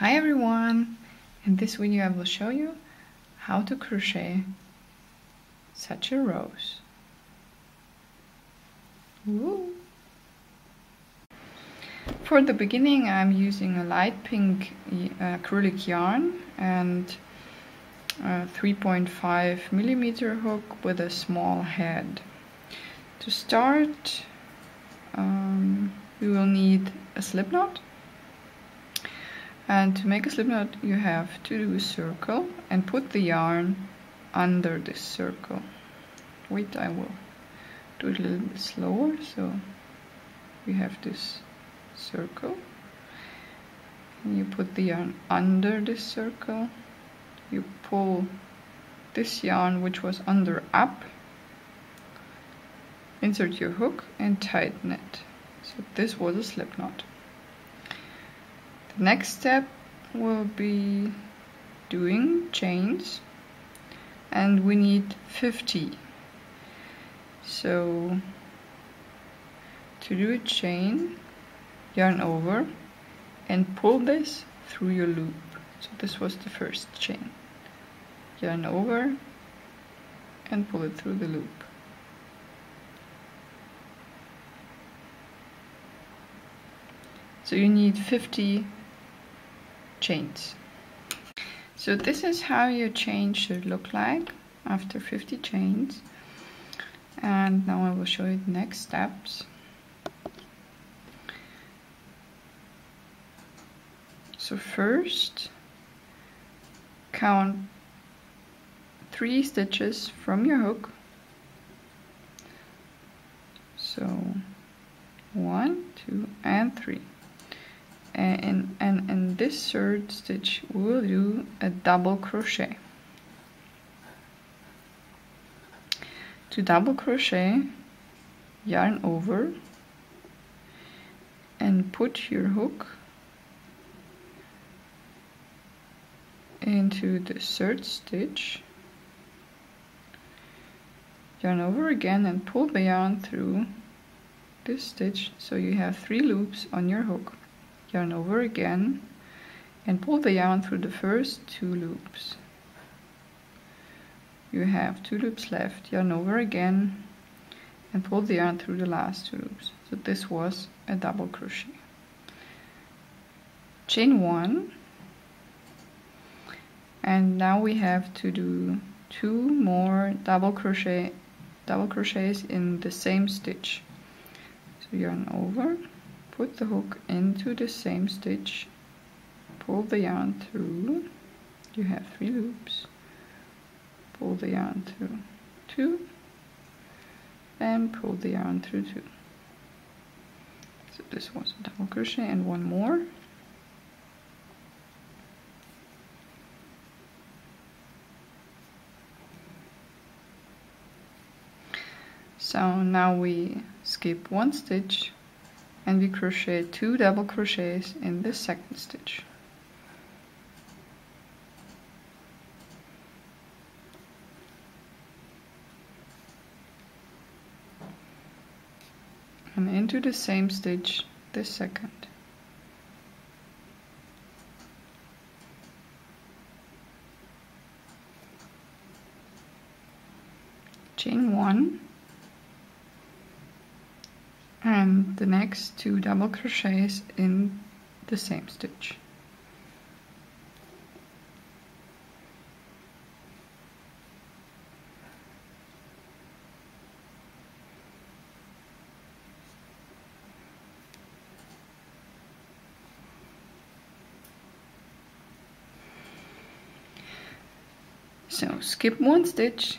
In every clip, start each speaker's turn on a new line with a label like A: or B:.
A: Hi everyone! In this video I will show you how to crochet such a rose. Woo. For the beginning I'm using a light pink acrylic yarn and a 3.5 millimeter hook with a small head. To start we will need a slip knot. And to make a slip knot you have to do a circle and put the yarn under this circle. Wait, I will do it a little bit slower. So you have this circle and you put the yarn under this circle. You pull this yarn which was under up, insert your hook and tighten it. So this was a slip knot. The next step will be doing chains, and we need 50. So to do a chain, yarn over and pull this through your loop. So this was the first chain. Yarn over and pull it through the loop. So you need 50 chains. So this is how your chain should look like after 50 chains. And now I will show you the next steps. So first, count 3 stitches from your hook. So 1, 2, and 3. And in this third stitch we will do a double crochet. To double crochet, yarn over and put your hook into the third stitch, yarn over again and pull the yarn through this stitch, so you have 3 loops on your hook. Yarn over again and pull the yarn through the first 2 loops. You have 2 loops left. Yarn over again and pull the yarn through the last 2 loops. So this was a double crochet. Chain 1, and now we have to do 2 more double crochets in the same stitch. So yarn over, put the hook into the same stitch, pull the yarn through, you have 3 loops, pull the yarn through 2, and pull the yarn through 2. So this was a double crochet and 1 more. So now we skip 1 stitch and we crochet 2 double crochets in the second stitch. And into the same stitch the second. Chain 1. And the next 2 double crochets in the same stitch. So skip 1 stitch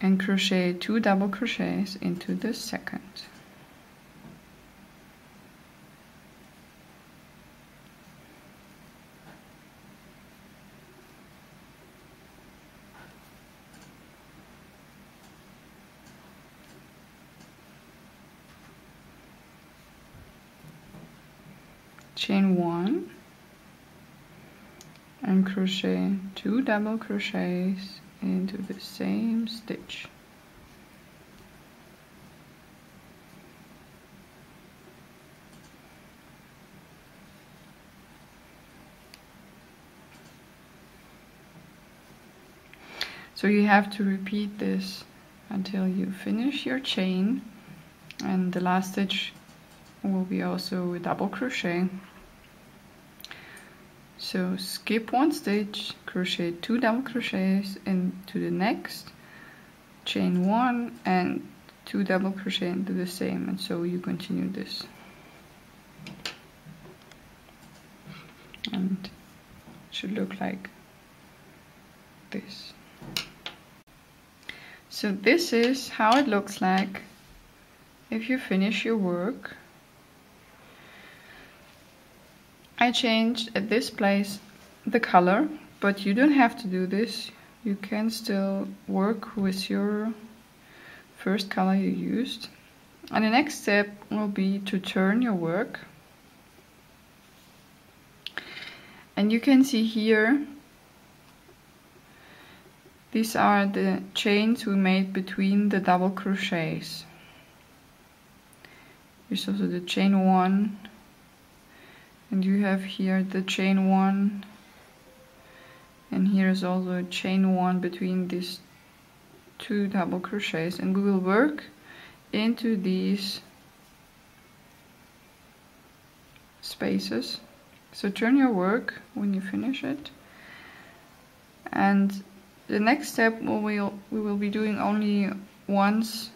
A: and crochet 2 double crochets into the second. Chain 1 and crochet 2 double crochets into the same stitch. So you have to repeat this until you finish your chain, and the last stitch will be also a double crochet. So skip one stitch, crochet 2 double crochets into the next, chain 1 and 2 double crochet into the same, and so you continue this. And it should look like this. So this is how it looks like if you finish your work. I changed at this place the color, but you don't have to do this. You can still work with your first color you used. And the next step will be to turn your work. And you can see here, these are the chains we made between the double crochets. There's also the chain 1, and you have here the chain 1, and here is also a chain 1 between these 2 double crochets, and we will work into these spaces. So turn your work when you finish it, and the next step we will be doing only once,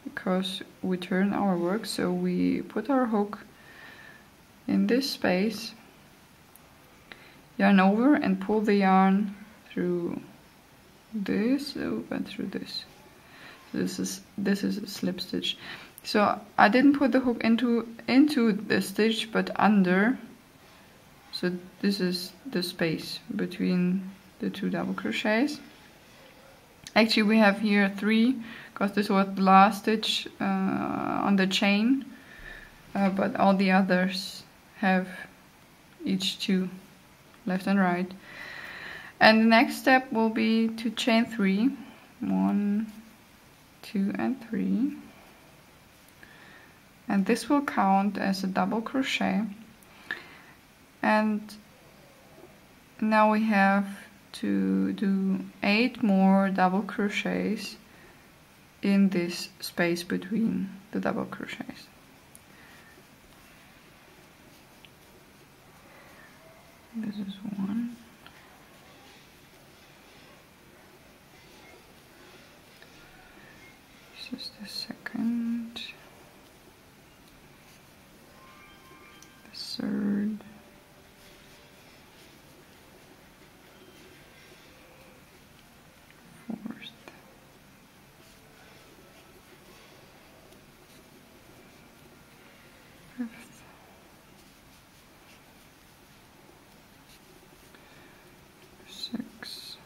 A: because we turn our work. So we put our hook in this space, yarn over and pull the yarn through this and through this. So this is a slip stitch. So I didn't put the hook into the stitch, but under. So this is the space between the 2 double crochets. Actually we have here 3, because this was the last stitch on the chain, but all the others have each 2, left and right. And the next step will be to chain 3, 1, 2 and 3, and this will count as a double crochet. And now we have to do 8 more double crochets in this space between the double crochets. This is 1. This is the second, the third, fourth, fifth, sixth,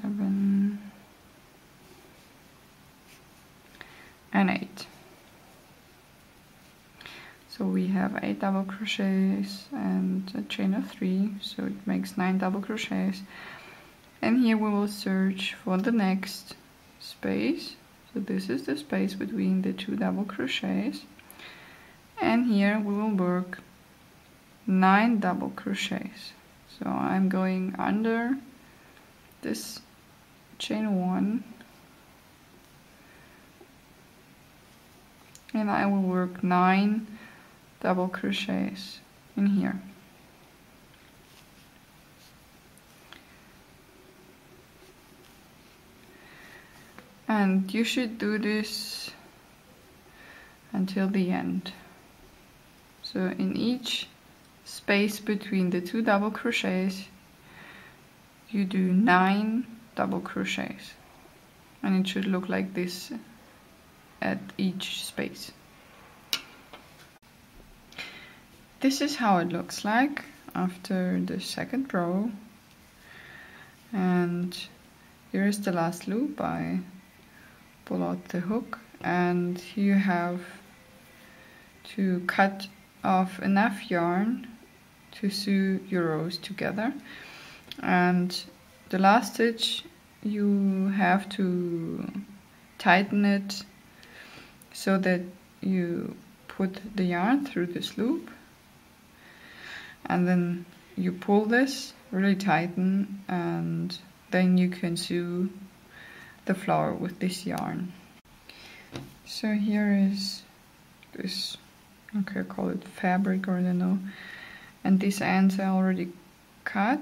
A: 7 and 8. So we have 8 double crochets and a chain of 3, so it makes 9 double crochets. And here we will search for the next space. So this is the space between the 2 double crochets, and here we will work 9 double crochets. So I'm going under this chain 1, and I will work 9 double crochets in here. And you should do this until the end. So in each space between the 2 double crochets you do 9 double crochets, and it should look like this at each space. This is how it looks like after the second row, and here is the last loop. I pull out the hook, and you have to cut off enough yarn to sew your rows together. And the last stitch you have to tighten it so that you put the yarn through this loop, and then you pull this really tighten, and then you can sew the flower with this yarn. So here is this, okay, I call it fabric, or I don't know, and these ends I already cut,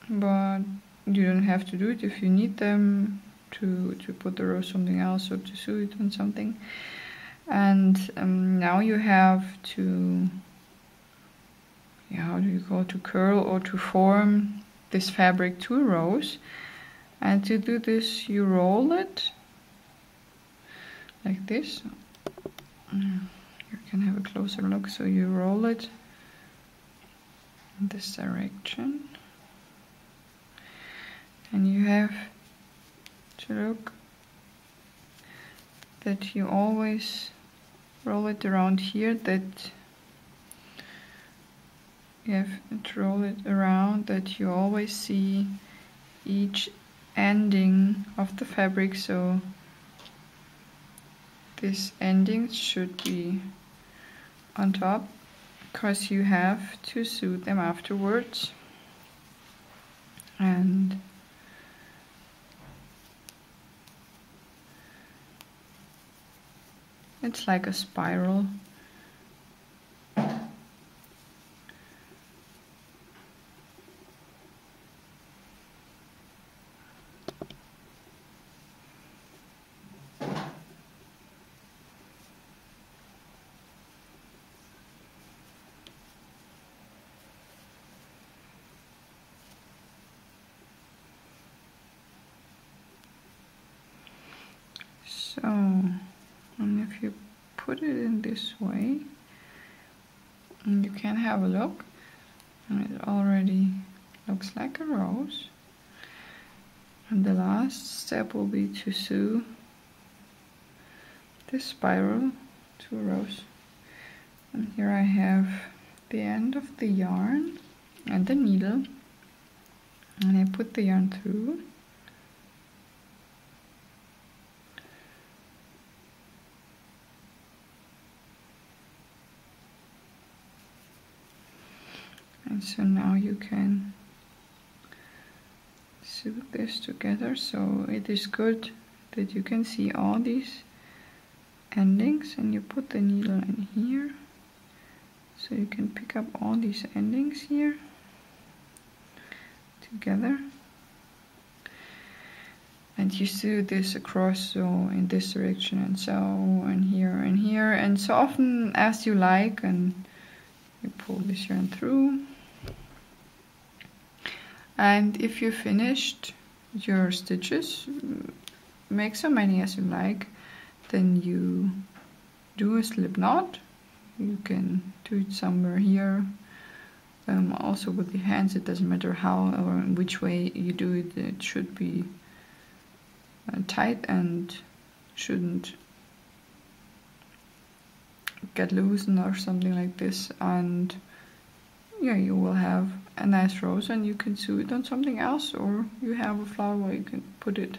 A: but you don't have to do it if you need them to put the rose something else or to sew it on something. And now you have to, how do you call it, to curl or to form this fabric to a rose. And to do this, you roll it like this. You can have a closer look. So you roll it in this direction, and you have to look that you always roll it around here, that you have to roll it around, that you always see each ending of the fabric. So these endings should be on top, because you have to sew them afterwards. And it's like a spiral. So, and if you put it in this way, and you can have a look, and it already looks like a rose. And the last step will be to sew this spiral to a rose. And here I have the end of the yarn and the needle, and I put the yarn through. And so now you can sew this together. So it is good that you can see all these endings, and you put the needle in here, so you can pick up all these endings here together. And you sew this across, so in this direction, and so, and here, and so often as you like, and you pull this yarn through. And if you finished your stitches, make so many as you like, then you do a slip knot. You can do it somewhere here. Also with the hands, it doesn't matter how or in which way you do it, it should be tight and shouldn't get loosened or something like this. And yeah, you will have a nice rose, and you can sew it on something else, or you have a flower where you can put it.